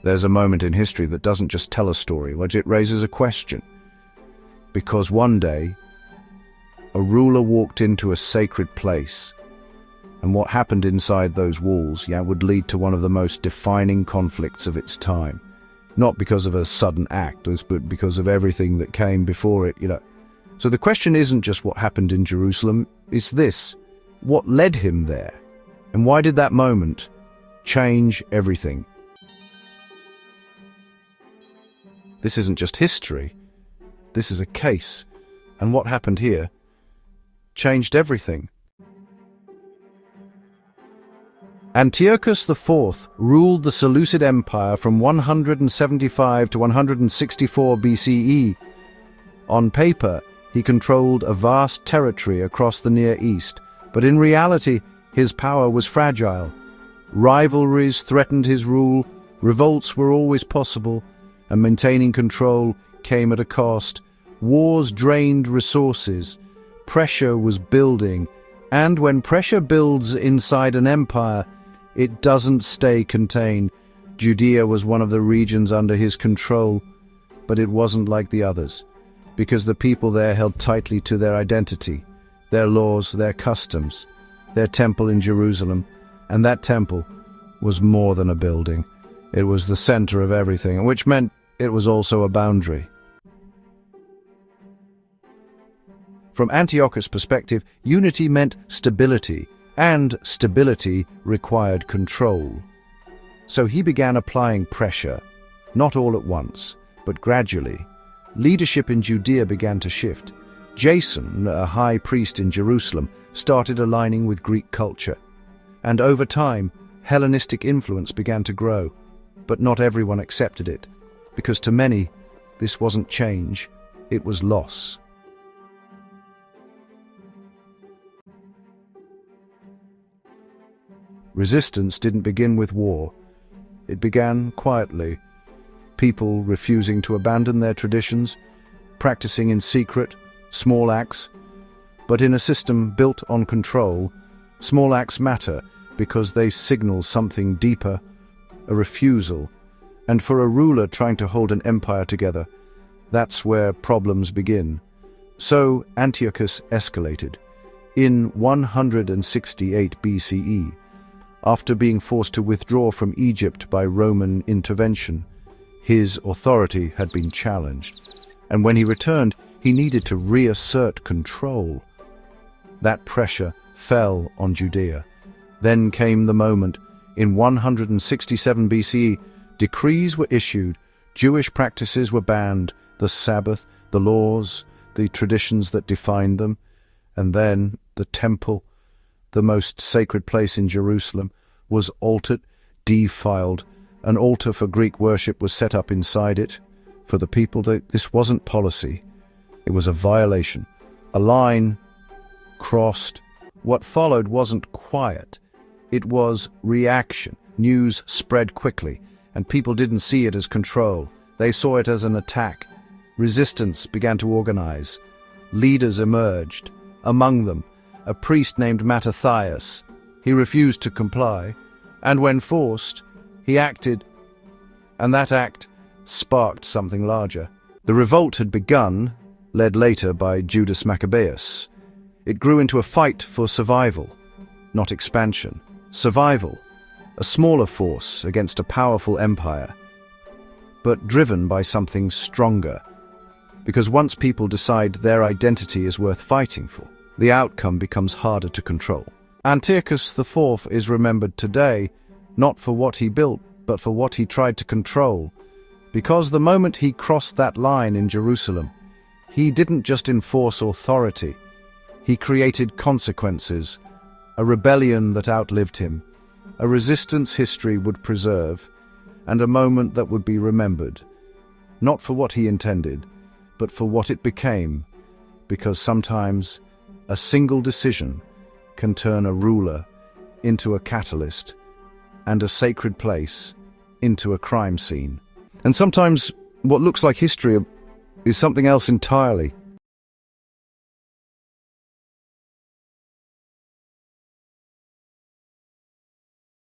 There's a moment in history that doesn't just tell a story, but it raises a question. Because one day, a ruler walked into a sacred place, and what happened inside those walls, would lead to one of the most defining conflicts of its time. Not because of a sudden act, but because of everything that came before it, So the question isn't just what happened in Jerusalem, it's this: what led him there? And why did that moment change everything? This isn't just history, this is a case. And what happened here changed everything. Antiochus IV ruled the Seleucid Empire from 175 to 164 BCE. On paper, he controlled a vast territory across the Near East, but in reality, his power was fragile. Rivalries threatened his rule, revolts were always possible, and maintaining control came at a cost. Wars drained resources, pressure was building, and when pressure builds inside an empire, it doesn't stay contained. Judea was one of the regions under his control, but it wasn't like the others, because the people there held tightly to their identity, their laws, their customs, their temple in Jerusalem, and that temple was more than a building. It was the center of everything, which meant it was also a boundary. From Antiochus' perspective, unity meant stability, and stability required control. So he began applying pressure, not all at once, but gradually. Leadership in Judea began to shift. Jason, a high priest in Jerusalem, started aligning with Greek culture. And over time, Hellenistic influence began to grow. But not everyone accepted it, because to many, this wasn't change, it was loss. Resistance didn't begin with war. It began quietly. People refusing to abandon their traditions, practicing in secret, small acts. But in a system built on control, small acts matter because they signal something deeper, a refusal. And for a ruler trying to hold an empire together, that's where problems begin. So Antiochus escalated. In 168 BCE, after being forced to withdraw from Egypt by Roman intervention, his authority had been challenged. And when he returned, he needed to reassert control. That pressure fell on Judea. Then came the moment. In 167 BCE, decrees were issued, Jewish practices were banned, the Sabbath, the laws, the traditions that defined them, and then the temple, the most sacred place in Jerusalem, was altered, defiled. An altar for Greek worship was set up inside it. For the people, this wasn't policy. It was a violation. A line crossed. What followed wasn't quiet. It was reaction. News spread quickly, and people didn't see it as control. They saw it as an attack. Resistance began to organize. Leaders emerged. Among them, a priest named Maccabeus. He refused to comply, and when forced, he acted, and that act sparked something larger. The revolt had begun, led later by Judas Maccabeus. It grew into a fight for survival, not expansion. Survival, a smaller force against a powerful empire, but driven by something stronger. Because once people decide their identity is worth fighting for, the outcome becomes harder to control. Antiochus IV is remembered today not for what he built, but for what he tried to control. Because the moment he crossed that line in Jerusalem, he didn't just enforce authority, he created consequences, a rebellion that outlived him, a resistance history would preserve, and a moment that would be remembered, not for what he intended, but for what it became, because sometimes a single decision can turn a ruler into a catalyst and a sacred place into a crime scene. And sometimes what looks like history is something else entirely.